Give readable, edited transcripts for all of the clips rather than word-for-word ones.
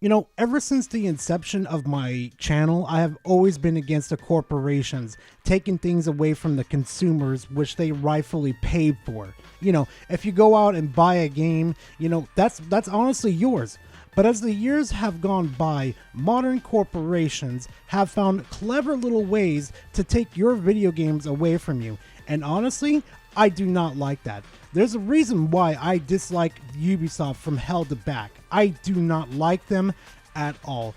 You know, ever since the inception of my channel, I have always been against the corporations taking things away from the consumers, which they rightfully paid for. You know, if you go out and buy a game, you know, that's honestly yours. But as the years have gone by, modern corporations have found clever little ways to take your video games away from you. And honestly, I do not like that. There's a reason why I dislike Ubisoft from hell to back. I do not like them at all.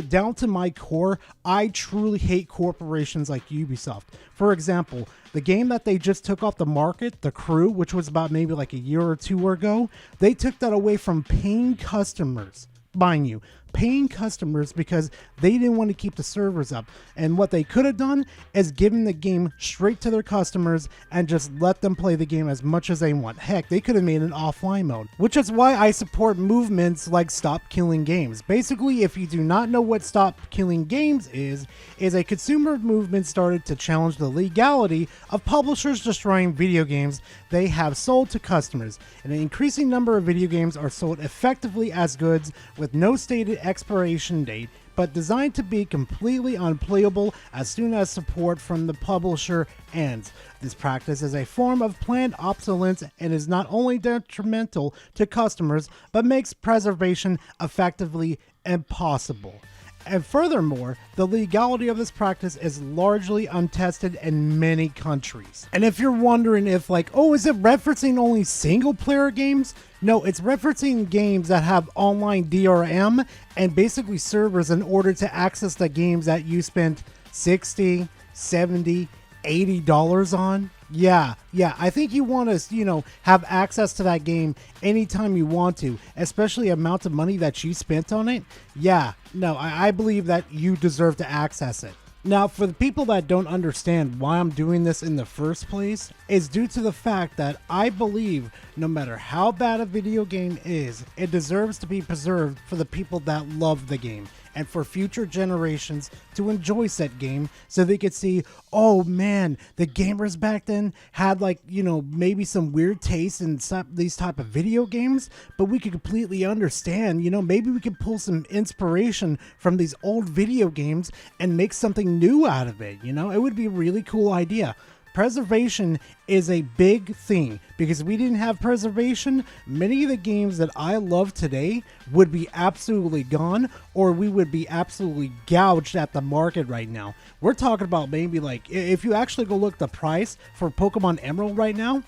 Down to my core, I truly hate corporations like Ubisoft. For example, the game that they just took off the market, The Crew, which was about maybe like a year or two ago, they took that away from paying customers. Mind you, paying customers because they didn't want to keep the servers up. And what they could have done is given the game straight to their customers and just let them play the game as much as they want. Heck, they could have made an offline mode, which is why I support movements like Stop Killing Games. Basically, if you do not know what Stop Killing Games is a consumer movement started to challenge the legality of publishers destroying video games they have sold to customers. And an increasing number of video games are sold effectively as goods with no stated expiration date, but designed to be completely unplayable as soon as support from the publisher ends. This practice is a form of planned obsolescence and is not only detrimental to customers, but makes preservation effectively impossible. And furthermore, the legality of this practice is largely untested in many countries. And if you're wondering if like, oh, is it referencing only single player games? No, it's referencing games that have online DRM and basically servers in order to access the games that you spent $60, $70, $80 on. Yeah, I think you want to, have access to that game anytime you want to, especially amount of money that you spent on it. Yeah, no, I believe that you deserve to access it. Now, for the people that don't understand why I'm doing this in the first place, is due to the fact that I believe no matter how bad a video game is, it deserves to be preserved for the people that love the game and for future generations to enjoy said game so they could see, oh man, the gamers back then had like, maybe some weird taste in these type of video games, but we could completely understand, maybe we could pull some inspiration from these old video games and make something new out of it. It would be a really cool idea. Preservation is a big thing because if we didn't have preservation, many of the games that I love today would be absolutely gone, or we would be absolutely gouged at the market right now. We're talking about maybe like, if you actually go look the price for Pokemon Emerald right now,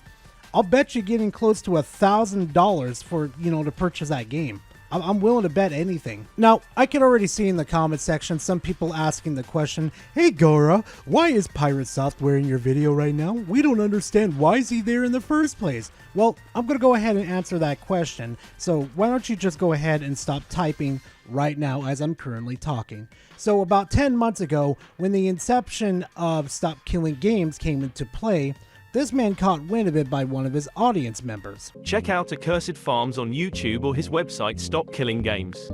I'll bet you're getting close to $1,000 for, to purchase that game. I'm willing to bet anything. Now, I can already see in the comment section some people asking the question, hey Gora, why is Pirate Software in your video right now? We don't understand, why is he there in the first place? Well, I'm going to go ahead and answer that question, so why don't you just go ahead and stop typing right now as I'm currently talking. So about 10 months ago, when the inception of Stop Killing Games came into play, this man caught wind of it by one of his audience members. Check out Accursed Farms on YouTube or his website, Stop Killing Games.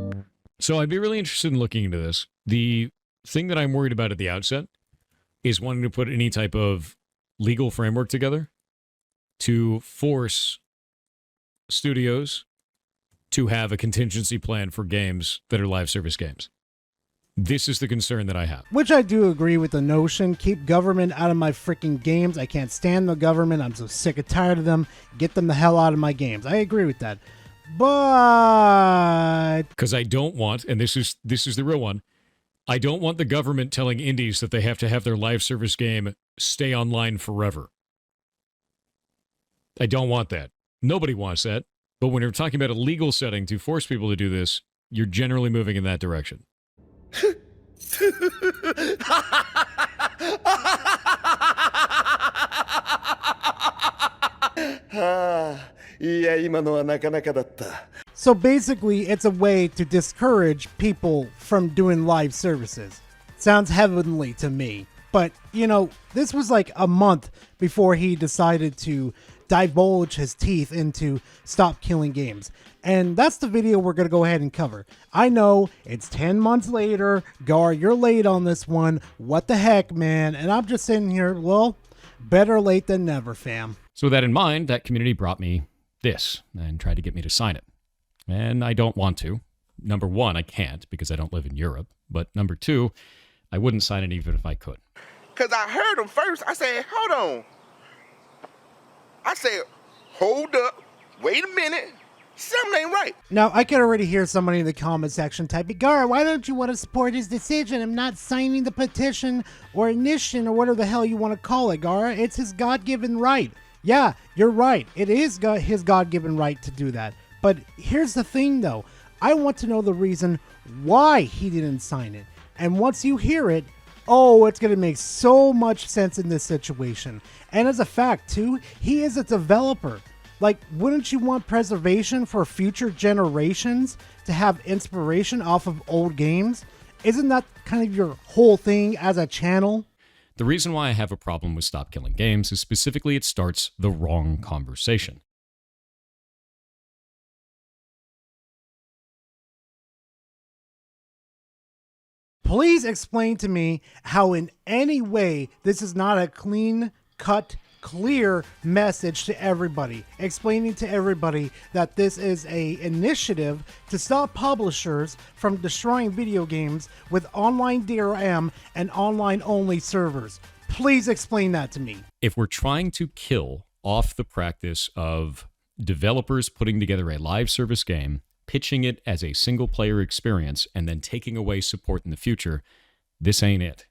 So I'd be really interested in looking into this. The thing that I'm worried about at the outset is wanting to put any type of legal framework together to force studios to have a contingency plan for games that are live service games. This is the concern that I have. Which I do agree with the notion. Keep government out of my freaking games. I can't stand the government. I'm so sick and tired of them. Get them the hell out of my games. I agree with that. But... because I don't want, and this is the real one, I don't want the government telling indies that they have to have their live service game stay online forever. I don't want that. Nobody wants that. But when you're talking about a legal setting to force people to do this, you're generally moving in that direction. So basically, it's a way to discourage people from doing live services. Sounds heavenly to me. But, this was like a month before he decided to divulge his teeth into Stop Killing Games. And that's the video we're going to go ahead and cover. I know it's 10 months later. Gar, you're late on this one. What the heck, man? And I'm just sitting here, well, better late than never, fam. So with that in mind, that community brought me this and tried to get me to sign it. And I don't want to. number one, I can't because I don't live in Europe. But number two, I wouldn't sign it even if I could. Because I heard him first. I said, hold on. I said, hold up. Wait a minute. Something ain't right. Now, I can already hear somebody in the comment section typing, Gara, why don't you want to support his decision? I'm not signing the petition or initiation or whatever the hell you want to call it, Gara. It's his God-given right. Yeah, you're right. It is his God-given right to do that. But here's the thing, though. I want to know the reason why he didn't sign it. And once you hear it, oh, it's going to make so much sense in this situation. And as a fact, too, he is a developer. Like, wouldn't you want preservation for future generations to have inspiration off of old games? Isn't that kind of your whole thing as a channel? The reason why I have a problem with Stop Killing Games is specifically it starts the wrong conversation. Please explain to me how in any way this is not a clean-cut, clear message to everybody, explaining to everybody that this is a initiative to stop publishers from destroying video games with online DRM and online-only servers. Please explain that to me. If we're trying to kill off the practice of developers putting together a live service game, pitching it as a single-player experience, and then taking away support in the future, this ain't it.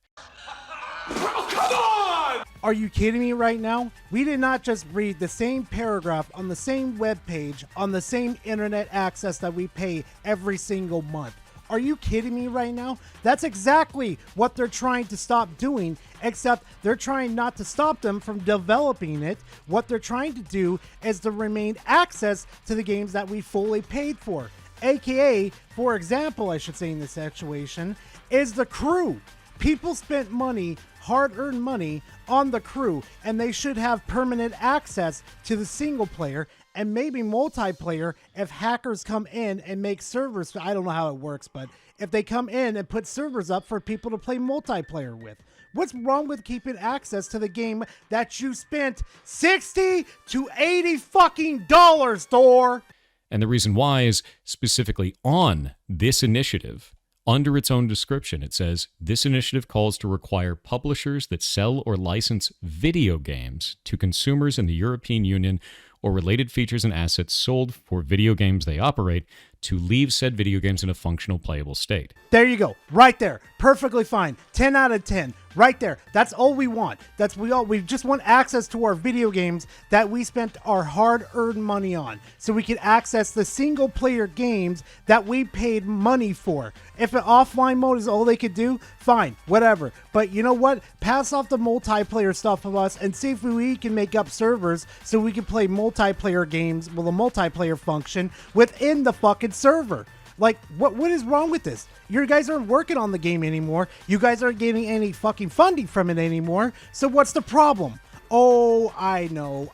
Are you kidding me right now? We did not just read the same paragraph on the same web page on the same internet access that we pay every single month. Are you kidding me right now? That's exactly what they're trying to stop doing, except they're trying not to stop them from developing it. What they're trying to do is to remain access to the games that we fully paid for. AKA, for example, I should say in this situation, is the crew. People spent money, hard-earned money, on the crew, and they should have permanent access to the single player and maybe multiplayer if hackers come in and make servers. I don't know how it works, but if they come in and put servers up for people to play multiplayer with. What's wrong with keeping access to the game that you spent $60 to $80 fucking dollars for? And the reason why is specifically on this initiative. Under its own description, it says, this initiative calls to require publishers that sell or license video games to consumers in the European Union or related features and assets sold for video games they operate to leave said video games in a functional, playable state. There you go. Right there. Perfectly fine. 10 out of 10. Right there. That's all we want. We just want access to our video games that we spent our hard-earned money on, so we can access the single-player games that we paid money for. If an offline mode is all they could do, fine, whatever. But you know what? Pass off the multiplayer stuff of us and see if we can make up servers so we can play multiplayer games with a multiplayer function within the fucking server. Like, what is wrong with this? You guys aren't working on the game anymore. You guys aren't getting any fucking funding from it anymore. So what's the problem? Oh, I know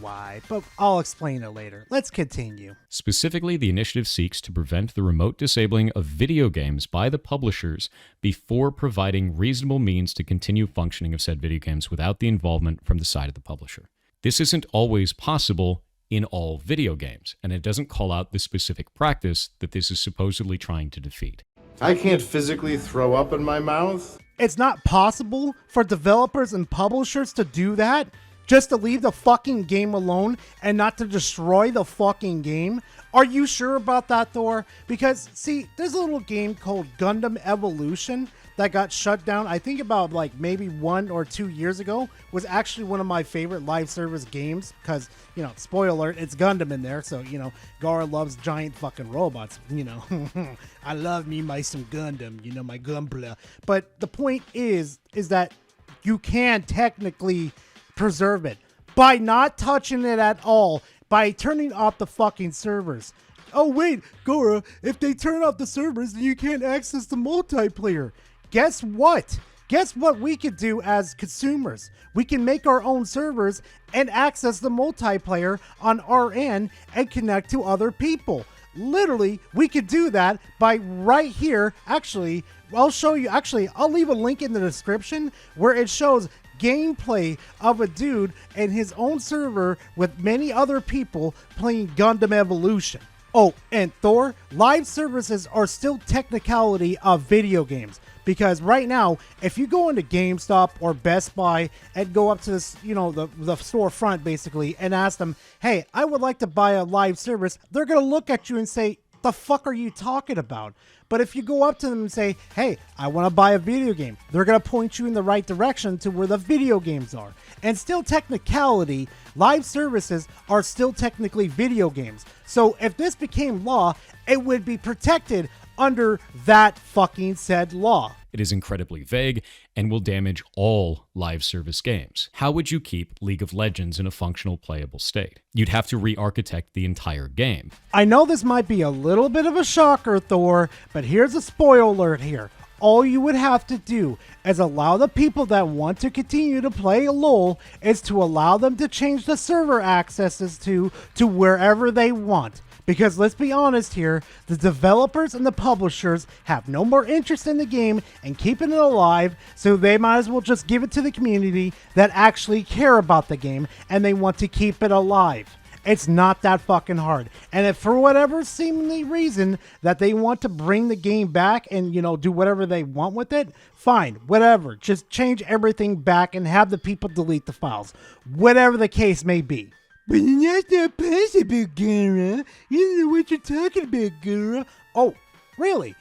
why, but I'll explain it later. Let's continue. Specifically, the initiative seeks to prevent the remote disabling of video games by the publishers before providing reasonable means to continue functioning of said video games without the involvement from the side of the publisher. This isn't always possible in all video games, and it doesn't call out the specific practice that this is supposedly trying to defeat. I can't physically throw up in my mouth. It's not possible for developers and publishers to do that? Just to leave the fucking game alone and not to destroy the fucking game? Are you sure about that, Thor? Because, see, there's a little game called Gundam Evolution that got shut down, I think about like maybe 1 or 2 years ago, was actually one of my favorite live service games because, you know, spoiler alert, it's Gundam in there. So, you know, Gara loves giant fucking robots, you know. I love me some Gundam, you know, my Gunpla. But the point is that you can technically preserve it by not touching it at all, by turning off the fucking servers. Oh wait, Gara, if they turn off the servers, then you can't access the multiplayer. Guess what? Guess what we could do as consumers? We can make our own servers and access the multiplayer on our end and connect to other people. Literally, we could do that by right here. Actually, I'll show you. Actually, I'll leave a link in the description where it shows gameplay of a dude and his own server with many other people playing Gundam Evolution. Oh, and Thor, live services are still technicality of video games. Because right now, if you go into GameStop or Best Buy and go up to this, the storefront basically and ask them, hey, I would like to buy a live service, they're going to look at you and say, the fuck are you talking about? But if you go up to them and say, hey, I want to buy a video game, they're going to point you in the right direction to where the video games are. And still technicality, live services are still technically video games. So if this became law, it would be protected under that fucking said law. It is incredibly vague and will damage all live service games. How would you keep League of Legends in a functional playable state? You'd have to re-architect the entire game. I know this might be a little bit of a shocker, Thor, but here's a spoiler alert here. All you would have to do is allow the people that want to continue to play LoL is to allow them to change the server accesses to wherever they want. Because let's be honest here, the developers and the publishers have no more interest in the game and keeping it alive, so they might as well just give it to the community that actually care about the game and they want to keep it alive. It's not that fucking hard. And if for whatever seemingly reason that they want to bring the game back and, do whatever they want with it, fine, whatever. Just change everything back and have the people delete the files. Whatever the case may be. But that's not possible, Gara. You don't know what you're talking about, Gara. Oh, really?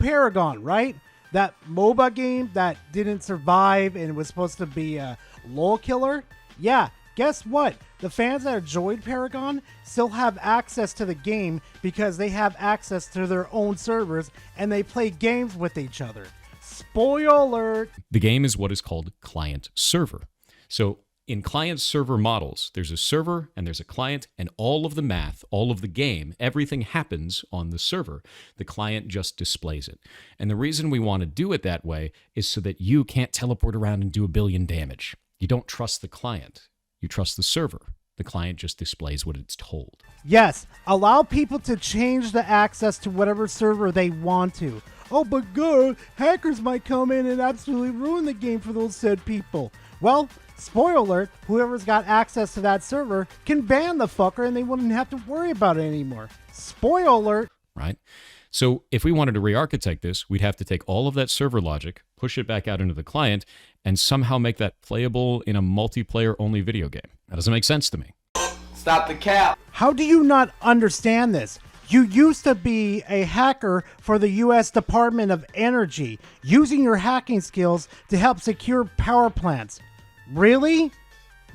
Paragon, right? That MOBA game that didn't survive and was supposed to be a LOL killer? Yeah, guess what? The fans that enjoyed Paragon still have access to the game because they have access to their own servers and they play games with each other. Spoiler alert! The game is what is called client-server. So in client-server models, there's a server and there's a client, and all of the math, all of the game, everything happens on the server. The client just displays it. And the reason we want to do it that way is so that you can't teleport around and do 1 billion damage. You don't trust the client. You trust the server. The client just displays what it's told. Yes, allow people to change the access to whatever server they want to. Oh, but God, hackers might come in and absolutely ruin the game for those said people. Well, spoiler alert, whoever's got access to that server can ban the fucker and they wouldn't have to worry about it anymore. Spoiler alert. Right? So if we wanted to re-architect this, we'd have to take all of that server logic, push it back out into the client, and somehow make that playable in a multiplayer-only video game. That doesn't make sense to me. Stop the cap. How do you not understand this? You used to be a hacker for the U.S. Department of Energy, using your hacking skills to help secure power plants. Really?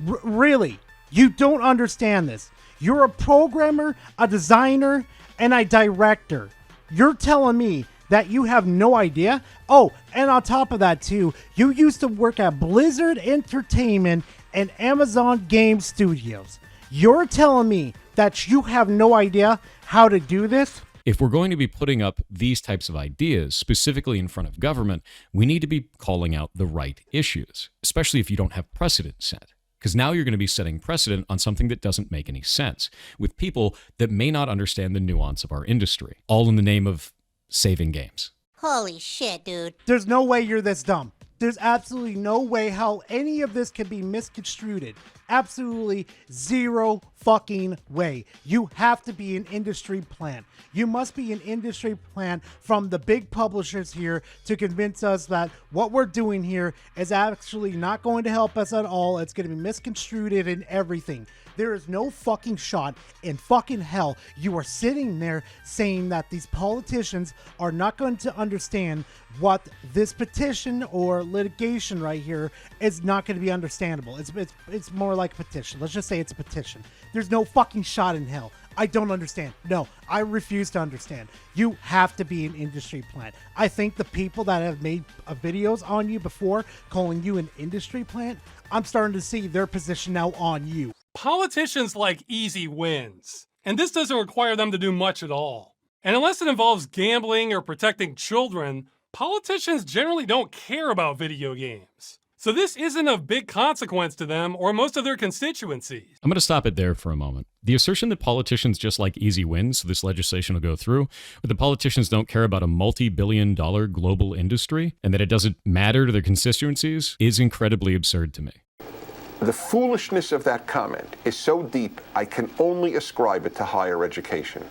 Really? You don't understand this. You're a programmer, a designer, and a director. You're telling me that you have no idea? Oh, and on top of that too, you used to work at Blizzard Entertainment and Amazon Game Studios. You're telling me that you have no idea how to do this? If we're going to be putting up these types of ideas, specifically in front of government, we need to be calling out the right issues, especially if you don't have precedent set. Because now you're going to be setting precedent on something that doesn't make any sense, with people that may not understand the nuance of our industry, all in the name of saving games. Holy shit, dude. There's no way you're this dumb. There's absolutely no way how any of this can be misconstrued. Absolutely zero fucking way. You have to be an industry plant. You must be an industry plant from the big publishers here to convince us that what we're doing here is actually not going to help us at all. It's going to be misconstrued in everything. There is no fucking shot in fucking hell you are sitting there saying that these politicians are not going to understand what this petition or litigation right here is not going to be understandable. It's more like a petition. Let's just say it's a petition. There's no fucking shot in hell. I don't understand. No, I refuse to understand. You have to be an industry plant. I think the people that have made videos on you before calling you an industry plant, I'm starting to see their position now on you. Politicians like easy wins, and this doesn't require them to do much at all. And unless it involves gambling or protecting children, politicians generally don't care about video games. So this isn't of big consequence to them or most of their constituencies. I'm going to stop it there for a moment. The assertion that politicians just like easy wins, so this legislation will go through, but the politicians don't care about a multi-billion-dollar global industry and that it doesn't matter to their constituencies is incredibly absurd to me. The foolishness of that comment is so deep, I can only ascribe it to higher education.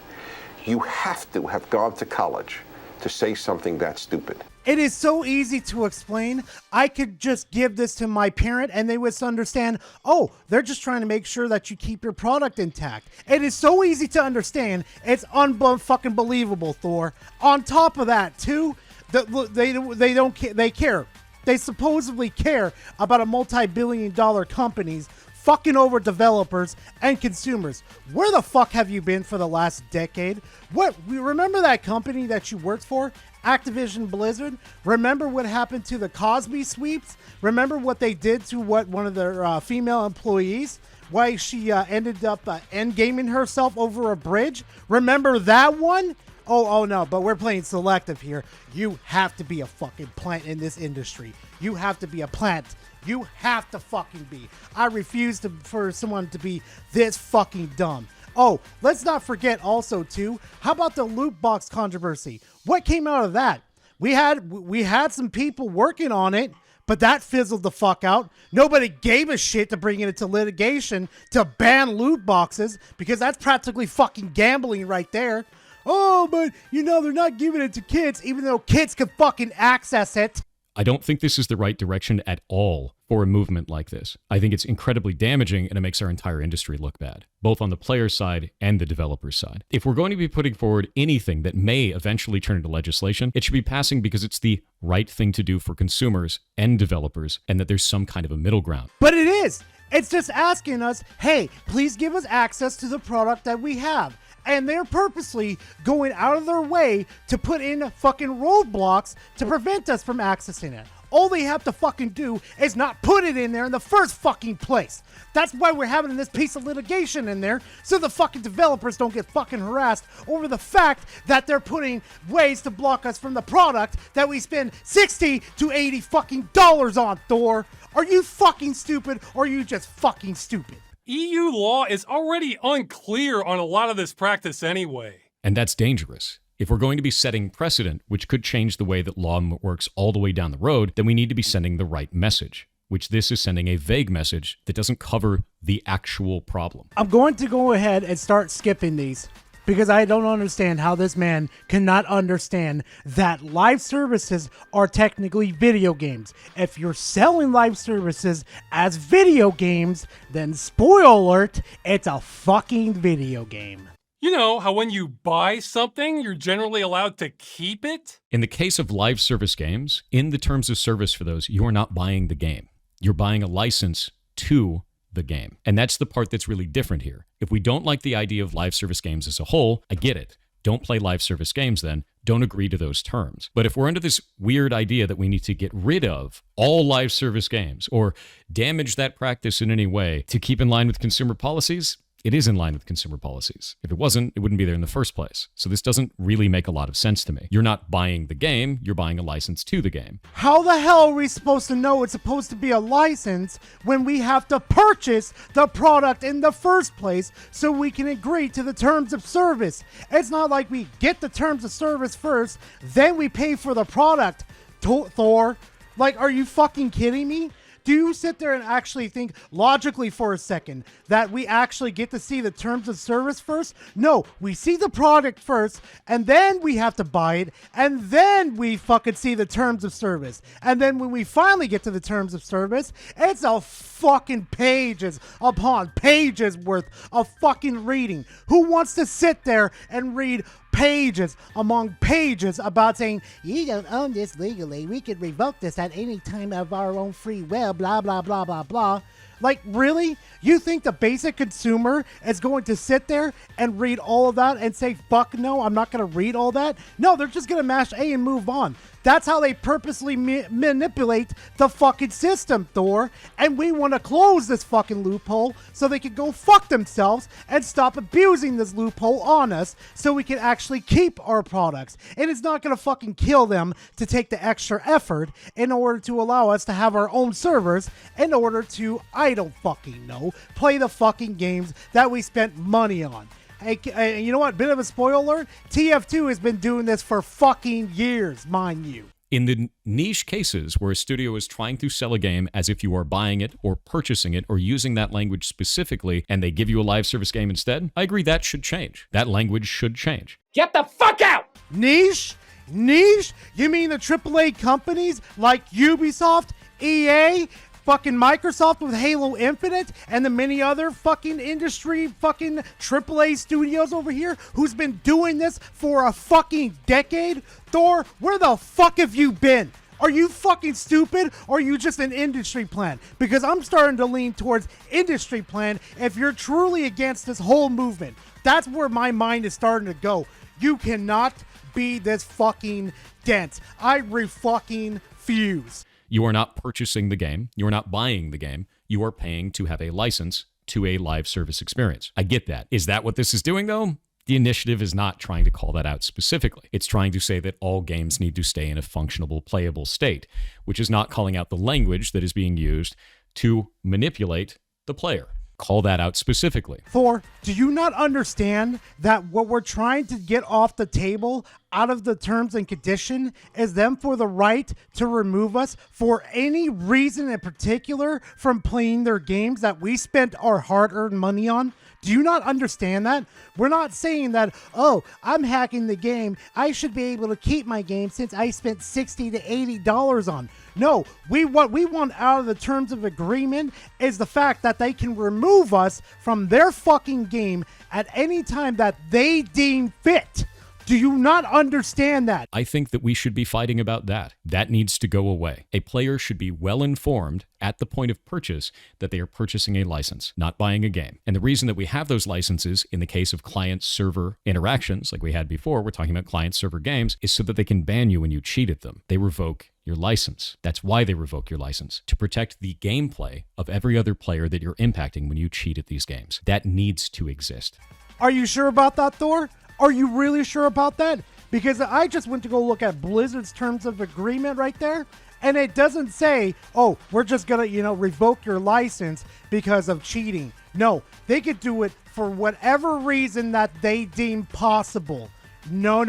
You have to have gone to college to say something that stupid. It is so easy to explain. I could just give this to my parent and they would understand, oh, they're just trying to make sure that you keep your product intact. It is so easy to understand. It's fucking believable, Thor. On top of that, too, they care. They supposedly care about a multi-billion-dollar companies fucking over developers and consumers. Where the fuck have you been for the last decade? Remember that company that you worked for? Activision Blizzard? Remember what happened to the Cosby sweeps? Remember what they did to one of their female employees? Why she ended up endgaming herself over a bridge? Remember that one? Oh no, but we're playing selective here. You have to be a fucking plant in this industry. You have to be a plant. You have to fucking be. I refuse for someone to be this fucking dumb. Oh, let's not forget also too, how about the loot box controversy? What came out of that? We had some people working on it, but that fizzled the fuck out. Nobody gave a shit to bring it into litigation to ban loot boxes because that's practically fucking gambling right there. Oh, but they're not giving it to kids even though kids can fucking access it. I don't think this is the right direction at all for a movement like this. I think it's incredibly damaging and it makes our entire industry look bad, both on the player side and the developer side. If we're going to be putting forward anything that may eventually turn into legislation, it should be passing because it's the right thing to do for consumers and developers and that there's some kind of a middle ground. But it is. It's just asking us, hey, please give us access to the product that we have. And they're purposely going out of their way to put in fucking roadblocks to prevent us from accessing it. All they have to fucking do is not put it in there in the first fucking place. That's why we're having this piece of litigation in there, so the fucking developers don't get fucking harassed over the fact that they're putting ways to block us from the product that we spend $60 to $80 fucking dollars on, Thor. Are you fucking stupid or are you just fucking stupid? EU law is already unclear on a lot of this practice anyway. And that's dangerous. If we're going to be setting precedent, which could change the way that law works all the way down the road, then we need to be sending the right message, which this is sending a vague message that doesn't cover the actual problem. I'm going to go ahead and start skipping these because I don't understand how this man cannot understand that live services are technically video games. If you're selling live services as video games, then spoiler alert, it's a fucking video game. You know how when you buy something, you're generally allowed to keep it? In the case of live service games, in the terms of service for those, you are not buying the game. You're buying a license to the game. And that's the part that's really different here. If we don't like the idea of live service games as a whole, I get it. Don't play live service games then. Don't agree to those terms. But if we're under this weird idea that we need to get rid of all live service games or damage that practice in any way to keep in line with consumer policies, it is in line with consumer policies. If it wasn't, it wouldn't be there in the first place. So this doesn't really make a lot of sense to me. You're not buying the game, you're buying a license to the game. How the hell are we supposed to know it's supposed to be a license when we have to purchase the product in the first place so we can agree to the terms of service? It's not like we get the terms of service first, then we pay for the product, Thor. Like, are you fucking kidding me? Do you sit there and actually think logically for a second that we actually get to see the terms of service first? No, we see the product first, and then we have to buy it, and then we fucking see the terms of service. And then when we finally get to the terms of service, it's a fucking pages upon pages worth of fucking reading. Who wants to sit there and read pages among pages about saying, you don't own this legally, we could revoke this at any time of our own free will, blah, blah, blah, blah, blah. Like, really? You think the basic consumer is going to sit there and read all of that and say, fuck no, I'm not going to read all that? No, they're just going to mash A and move on. That's how they purposely manipulate the fucking system, Thor. And we want to close this fucking loophole so they can go fuck themselves and stop abusing this loophole on us so we can actually keep our products. And it's not going to fucking kill them to take the extra effort in order to allow us to have our own servers in order to, I don't fucking know, play the fucking games that we spent money on. Hey, you know what? Bit of a spoiler alert. TF2 has been doing this for fucking years, mind you. In the niche cases where a studio is trying to sell a game as if you are buying it or purchasing it or using that language specifically and they give you a live service game instead, I agree that should change. That language should change. Get the fuck out! Niche? Niche? You mean the AAA companies like Ubisoft, EA, fucking Microsoft with Halo Infinite, and the many other fucking industry fucking AAA studios over here who's been doing this for a fucking decade? Thor, where the fuck have you been? Are you fucking stupid, or are you just an industry plan? Because I'm starting to lean towards industry plan if you're truly against this whole movement. That's where my mind is starting to go. You cannot be this fucking dense. I fucking fuse. You are not purchasing the game. You are not buying the game. You are paying to have a license to a live service experience. I get that. Is that what this is doing, though? The initiative is not trying to call that out specifically. It's trying to say that all games need to stay in a functional, playable state, which is not calling out the language that is being used to manipulate the player. Call that out specifically. Thor, do you not understand that what we're trying to get off the table out of the terms and condition is them for the right to remove us for any reason in particular from playing their games that we spent our hard-earned money on? Do you not understand that? We're not saying that, oh, I'm hacking the game, I should be able to keep my game since I spent $60 to $80 on. No, what we want out of the terms of agreement is the fact that they can remove us from their fucking game at any time that they deem fit. Do you not understand that? I think that we should be fighting about that. That needs to go away. A player should be well informed at the point of purchase that they are purchasing a license, not buying a game. And the reason that we have those licenses in the case of client-server interactions, like we had before, we're talking about client-server games, is so that they can ban you when you cheat at them. They revoke your license. That's why they revoke your license, to protect the gameplay of every other player that you're impacting when you cheat at these games. That needs to exist. Are you sure about that, Thor? Are you really sure about that? Because I just went to go look at Blizzard's terms of agreement right there, and it doesn't say, oh, we're just gonna, revoke your license because of cheating. No, they could do it for whatever reason that they deem possible. No.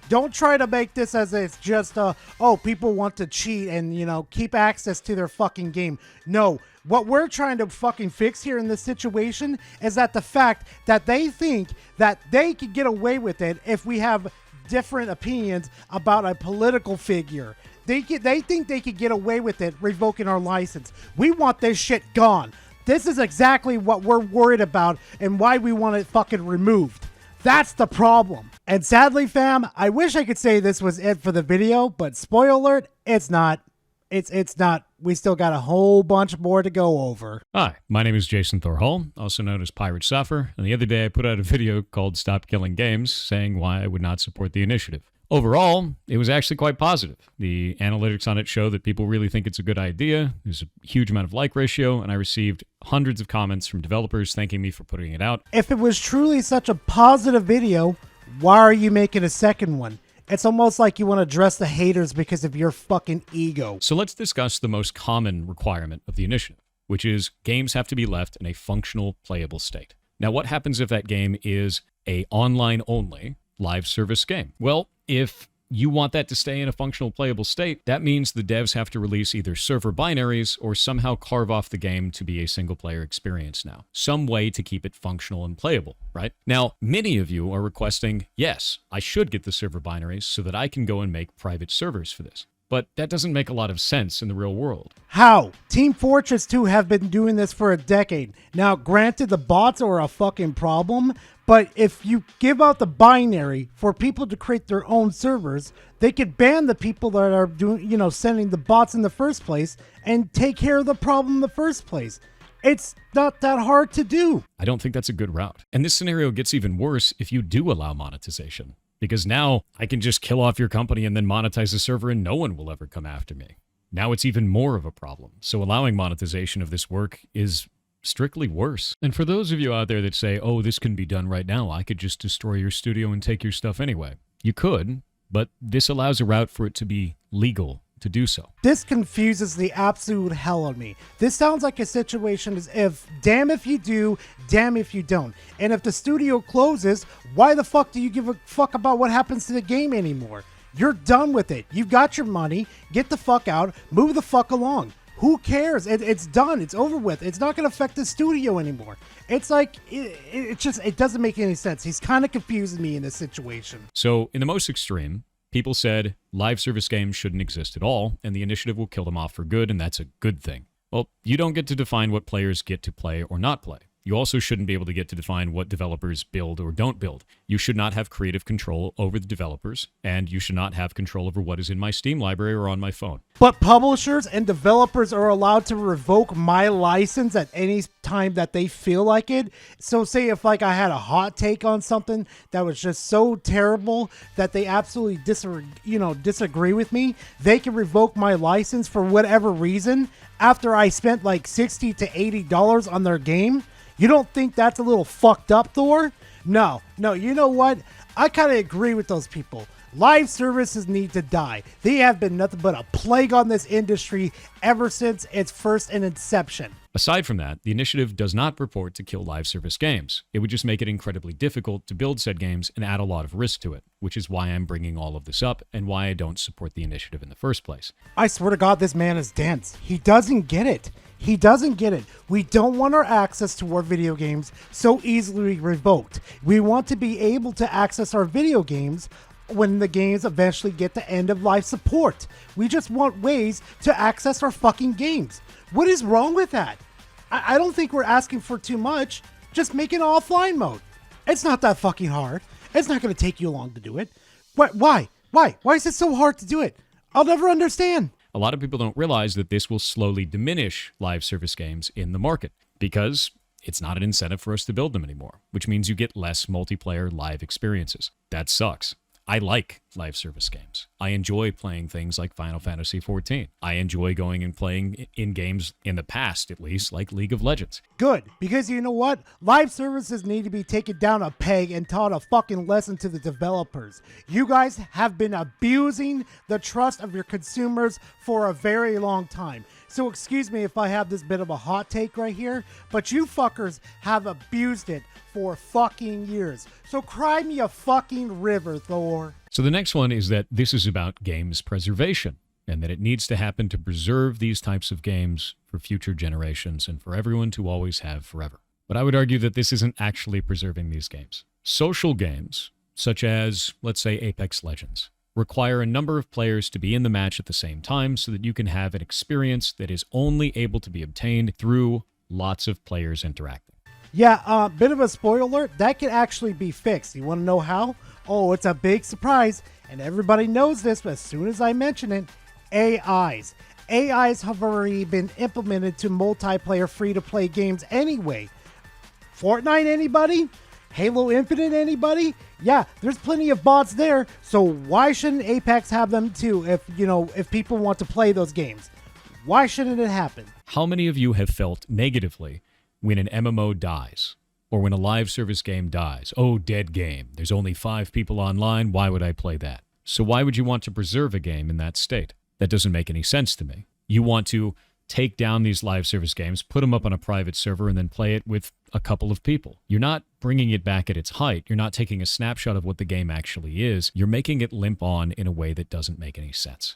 Don't try to make this as it's just, people want to cheat and, keep access to their fucking game. No, what we're trying to fucking fix here in this situation is that the fact that they think that they could get away with it if we have different opinions about a political figure. They think they could get away with it revoking our license. We want this shit gone. This is exactly what we're worried about and why we want it fucking removed. That's the problem. And sadly, fam, I wish I could say this was it for the video, but spoiler alert, it's not. It's not. We still got a whole bunch more to go over. Hi, my name is Jason Thorhall, also known as Pirate Suffer, and the other day I put out a video called Stop Killing Games, saying why I would not support the initiative. Overall, it was actually quite positive. The analytics on it show that people really think it's a good idea. There's a huge amount of like ratio, and I received hundreds of comments from developers thanking me for putting it out. If it was truly such a positive video, why are you making a second one? It's almost like you want to address the haters because of your fucking ego. So let's discuss the most common requirement of the initiative, which is games have to be left in a functional, playable state. Now, what happens if that game is a online-only live service game? Well, if you want that to stay in a functional, playable state, that means the devs have to release either server binaries or somehow carve off the game to be a single-player experience now. Some way to keep it functional and playable, right? Now, many of you are requesting, yes, I should get the server binaries so that I can go and make private servers for this. But that doesn't make a lot of sense in the real world. How? Team Fortress 2 have been doing this for a decade. Now, granted, the bots are a fucking problem, but if you give out the binary for people to create their own servers, they could ban the people that are doing, sending the bots in the first place and take care of the problem in the first place. It's not that hard to do. I don't think that's a good route. And this scenario gets even worse if you do allow monetization. Because now I can just kill off your company and then monetize the server and no one will ever come after me. Now it's even more of a problem. So allowing monetization of this work is strictly worse. And for those of you out there that say, oh, this can be done right now, I could just destroy your studio and take your stuff anyway. You could, but this allows a route for it to be legal to do so. This confuses the absolute hell out of me. This sounds like a situation as if, damn if you do, damn if you don't. And if the studio closes, why the fuck do you give a fuck about what happens to the game anymore? You're done with it. You've got your money. Get the fuck out. Move the fuck along. Who cares? It's done. It's over with. It's not going to affect the studio anymore. It's like, it doesn't make any sense. He's kind of confusing me in this situation. So, in the most extreme, people said live service games shouldn't exist at all, and the initiative will kill them off for good, and that's a good thing. Well, you don't get to define what players get to play or not play. You also shouldn't be able to get to define what developers build or don't build. You should not have creative control over the developers, and you should not have control over what is in my Steam library or on my phone. But publishers and developers are allowed to revoke my license at any time that they feel like it. So say if like I had a hot take on something that was just so terrible that they absolutely disagree with me, they can revoke my license for whatever reason after I spent like $60 to $80 on their game. You don't think that's a little fucked up, Thor? No, you know what? I kind of agree with those people. Live services need to die. They have been nothing but a plague on this industry ever since its first inception. Aside from that, the initiative does not purport to kill live service games. It would just make it incredibly difficult to build said games and add a lot of risk to it, which is why I'm bringing all of this up and why I don't support the initiative in the first place. I swear to God, this man is dense. He doesn't get it. He doesn't get it. We don't want our access to our video games so easily revoked. We want to be able to access our video games when the games eventually get to end of life support. We just want ways to access our fucking games. What is wrong with that? I don't think we're asking for too much. Just make it offline mode. It's not that fucking hard. It's not going to take you long to do it. Why? Why is it so hard to do it? I'll never understand. A lot of people don't realize that this will slowly diminish live service games in the market because it's not an incentive for us to build them anymore, which means you get less multiplayer live experiences. That sucks. I like live service games. I enjoy playing things like Final Fantasy XIV. I enjoy going and playing in games in the past, at least, like League of Legends. Good, because you know what? Live services need to be taken down a peg and taught a fucking lesson to the developers. You guys have been abusing the trust of your consumers for a very long time. So excuse me if I have this bit of a hot take right here, but you fuckers have abused it for fucking years. So cry me a fucking river, Thor. So the next one is that this is about games preservation, and that it needs to happen to preserve these types of games for future generations and for everyone to always have forever. But I would argue that this isn't actually preserving these games. Social games, such as, let's say, Apex Legends, require a number of players to be in the match at the same time so that you can have an experience that is only able to be obtained through lots of players interacting. Yeah, bit of a spoiler alert, that can actually be fixed. You want to know how? Oh, it's a big surprise, and everybody knows this, but as soon as I mention it, AIs. AIs have already been implemented to multiplayer free-to-play games anyway. Fortnite, anybody? Halo Infinite, anybody? Yeah, there's plenty of bots there, so why shouldn't Apex have them too if people want to play those games? Why shouldn't it happen? How many of you have felt negatively when an MMO dies, or when a live service game dies? Oh, dead game. There's only 5 people online. Why would I play that? So why would you want to preserve a game in that state? That doesn't make any sense to me. You want to take down these live service games, put them up on a private server, and then play it with a couple of people. You're not bringing it back at its height. You're not taking a snapshot of what the game actually is. You're making it limp on in a way that doesn't make any sense.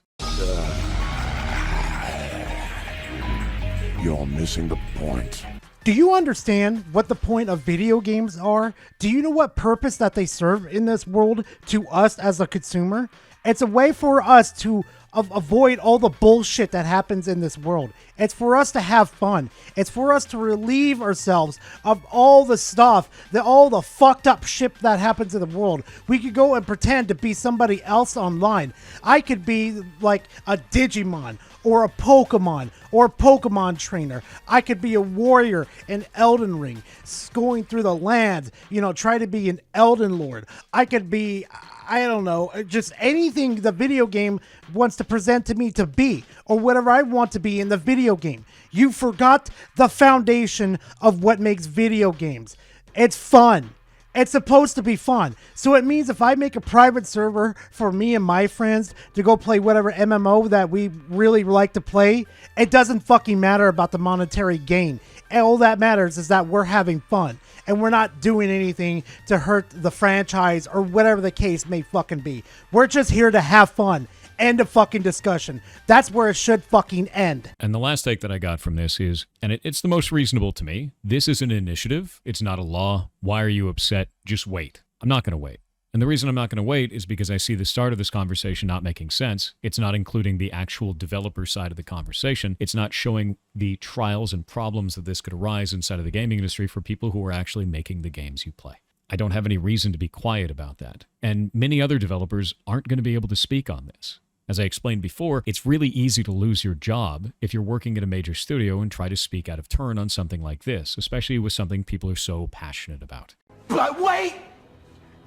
You're missing the point. Do you understand what the point of video games are? Do you know what purpose that they serve in this world to us as a consumer? It's a way for us to avoid all the bullshit that happens in this world. It's for us to have fun. It's for us to relieve ourselves of all the stuff, all the fucked up shit that happens in the world. We could go and pretend to be somebody else online. I could be like a Digimon or a Pokemon or a Pokemon trainer. I could be a warrior in Elden Ring, going through the lands, try to be an Elden Lord. I could be, I don't know, just anything the video game wants to present to me to be, or whatever I want to be in the video game. You forgot the foundation of what makes video games. It's fun. It's supposed to be fun. So it means if I make a private server for me and my friends to go play whatever MMO that we really like to play, it doesn't fucking matter about the monetary gain. all that matters is that we're having fun and we're not doing anything to hurt the franchise or whatever the case may fucking be. We're just here to have fun. End of fucking discussion. That's where it should fucking end. And the last take that I got from this is, and it's the most reasonable to me, this is an initiative. It's not a law. Why are you upset? Just wait. I'm not going to wait. And the reason I'm not going to wait is because I see the start of this conversation not making sense. It's not including the actual developer side of the conversation. It's not showing the trials and problems that this could arise inside of the gaming industry for people who are actually making the games you play. I don't have any reason to be quiet about that. And many other developers aren't going to be able to speak on this. As I explained before, it's really easy to lose your job if you're working at a major studio and try to speak out of turn on something like this, especially with something people are so passionate about. But wait!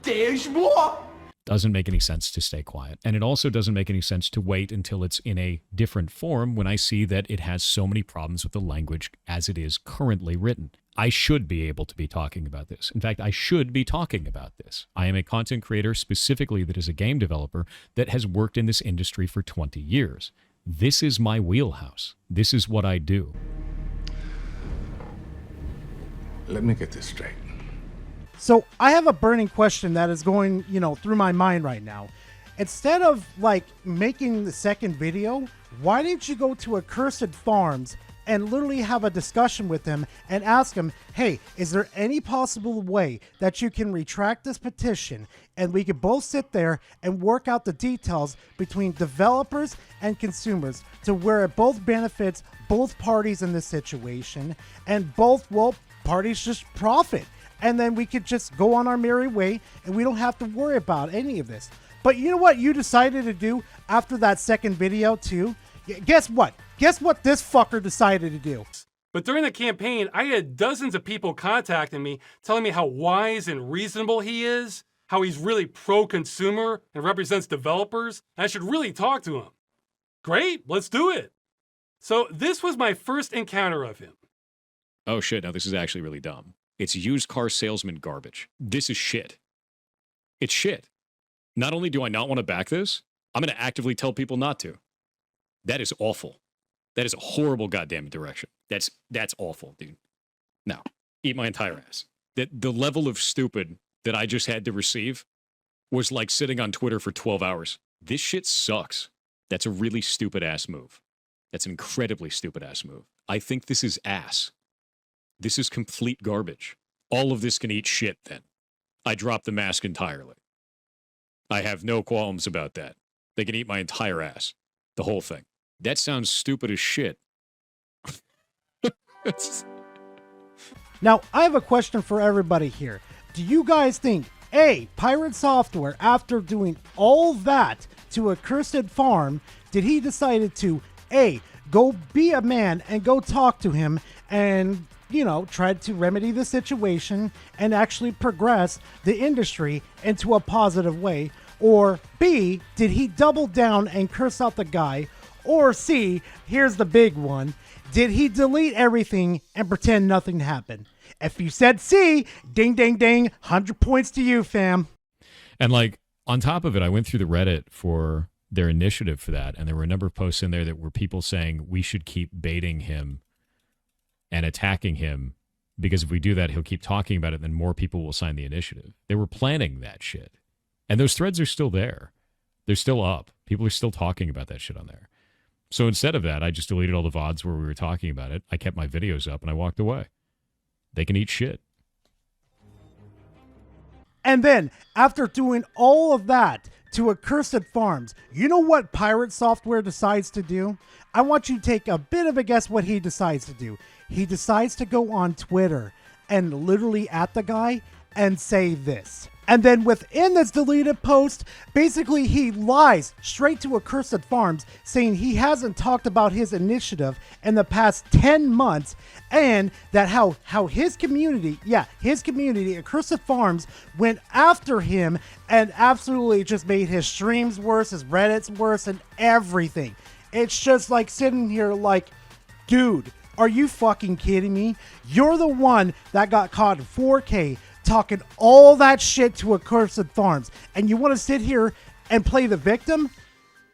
There's more! Doesn't make any sense to stay quiet. And it also doesn't make any sense to wait until it's in a different form when I see that it has so many problems with the language as it is currently written. I should be able to be talking about this. In fact, I should be talking about this. I am a content creator specifically that is a game developer that has worked in this industry for 20 years. This is my wheelhouse. This is what I do. Let me get this straight. So I have a burning question that is going, through my mind right now. Instead of making the second video, why didn't you go to Accursed Farms and literally have a discussion with him and ask him, hey, is there any possible way that you can retract this petition and we could both sit there and work out the details between developers and consumers to where it both benefits both parties in this situation and both parties just profit. And then we could just go on our merry way and we don't have to worry about any of this. But you know what you decided to do after that second video too? Guess what? Guess what this fucker decided to do? But during the campaign, I had dozens of people contacting me, telling me how wise and reasonable he is, how he's really pro-consumer and represents developers, and I should really talk to him. Great, let's do it. So this was my first encounter of him. Oh shit, now this is actually really dumb. It's used car salesman garbage. This is shit. It's shit. Not only do I not want to back this, I'm going to actively tell people not to. That is awful. That is a horrible goddamn direction. That's awful, dude. No, eat my entire ass. The level of stupid that I just had to receive was like sitting on Twitter for 12 hours. This shit sucks. That's a really stupid ass move. That's an incredibly stupid ass move. I think this is ass. This is complete garbage. All of this can eat shit then. I drop the mask entirely. I have no qualms about that. They can eat my entire ass. The whole thing. That sounds stupid as shit. Now, I have a question for everybody here. Do you guys think, A, Pirate Software, after doing all that to Accursed Farm, did he decided to, A, go be a man and go talk to him and, try to remedy the situation and actually progress the industry into a positive way? Or B, did he double down and curse out the guy? Or C, here's the big one, did he delete everything and pretend nothing happened? If you said C, ding, ding, ding, 100 points to you, fam. And on top of it, I went through the Reddit for their initiative for that, and there were a number of posts in there that were people saying we should keep baiting him and attacking him because if we do that, he'll keep talking about it, and then more people will sign the initiative. They were planning that shit. And those threads are still there. They're still up. People are still talking about that shit on there. So instead of that, I just deleted all the VODs where we were talking about it. I kept my videos up and I walked away. They can eat shit. And then, after doing all of that to Accursed Farms, you know what Pirate Software decides to do? I want you to take a bit of a guess what he decides to do. He decides to go on Twitter and literally at the guy and say this. And then within this deleted post, basically he lies straight to Accursed Farms saying he hasn't talked about his initiative in the past 10 months and that how his community, Accursed Farms, went after him and absolutely just made his streams worse, his Reddits worse, and everything. It's just like sitting here like, dude, are you fucking kidding me? You're the one that got caught in 4K talking all that shit to Accursed Farms, and you want to sit here and play the victim?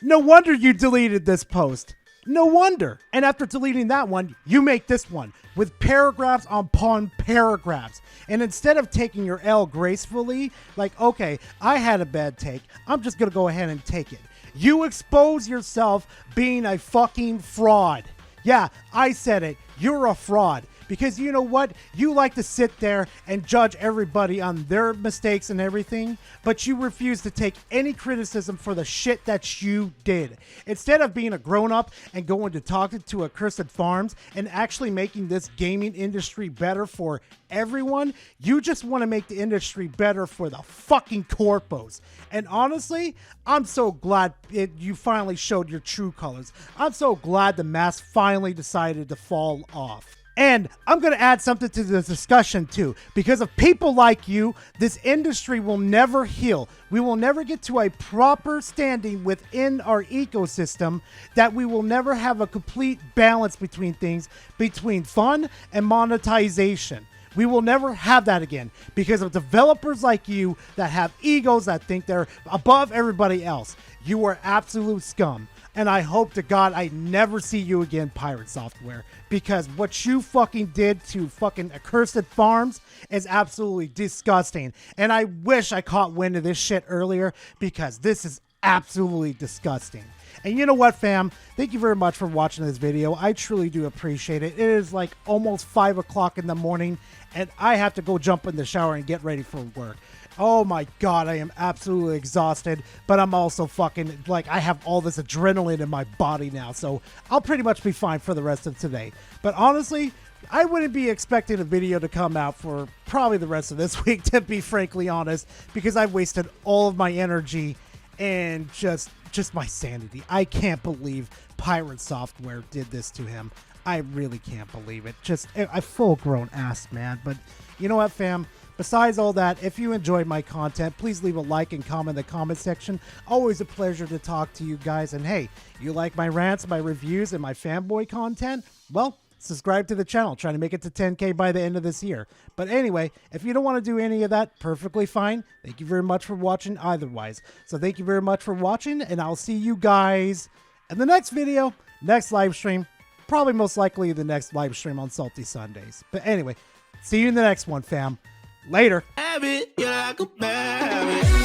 No wonder you deleted this post. No wonder. And after deleting that one, you make this one with paragraphs upon paragraphs. And instead of taking your L gracefully, like, okay, I had a bad take, I'm just going to go ahead and take it. You expose yourself being a fucking fraud. Yeah, I said it. You're a fraud. Because you know what? You like to sit there and judge everybody on their mistakes and everything, but you refuse to take any criticism for the shit that you did. Instead of being a grown-up and going to talk to Accursed Farms and actually making this gaming industry better for everyone, you just want to make the industry better for the fucking corpos. And honestly, I'm so glad you finally showed your true colors. I'm so glad the mask finally decided to fall off. And I'm going to add something to the discussion too. Because of people like you, this industry will never heal. We will never get to a proper standing within our ecosystem, that we will never have a complete balance between things, between fun and monetization. We will never have that again because of developers like you that have egos that think they're above everybody else. You are absolute scum. And I hope to God I never see you again, Pirate Software, because what you fucking did to fucking Accursed Farms is absolutely disgusting. And I wish I caught wind of this shit earlier, because this is absolutely disgusting. And you know what, fam? Thank you very much for watching this video. I truly do appreciate it. It is like almost 5 o'clock in the morning, and I have to go jump in the shower and get ready for work. Oh my God, I am absolutely exhausted, but I'm also fucking, like, I have all this adrenaline in my body now, so I'll pretty much be fine for the rest of today. But honestly, I wouldn't be expecting a video to come out for probably the rest of this week, to be frankly honest, because I've wasted all of my energy and just my sanity. I can't believe Pirate Software did this to him. I really can't believe it. Just a full-grown ass, man. But you know what, fam? Besides all that, if you enjoyed my content, please leave a like and comment in the comment section. Always a pleasure to talk to you guys. And hey, you like my rants, my reviews, and my fanboy content? Well, subscribe to the channel. Trying to make it to 10K by the end of this year. But anyway, if you don't want to do any of that, perfectly fine. Thank you very much for watching otherwise. So thank you very much for watching, and I'll see you guys in the next video, next live stream. Probably most likely the next live stream on Salty Sundays. But anyway, see you in the next one, fam. Later. Have it, yeah, I could have it.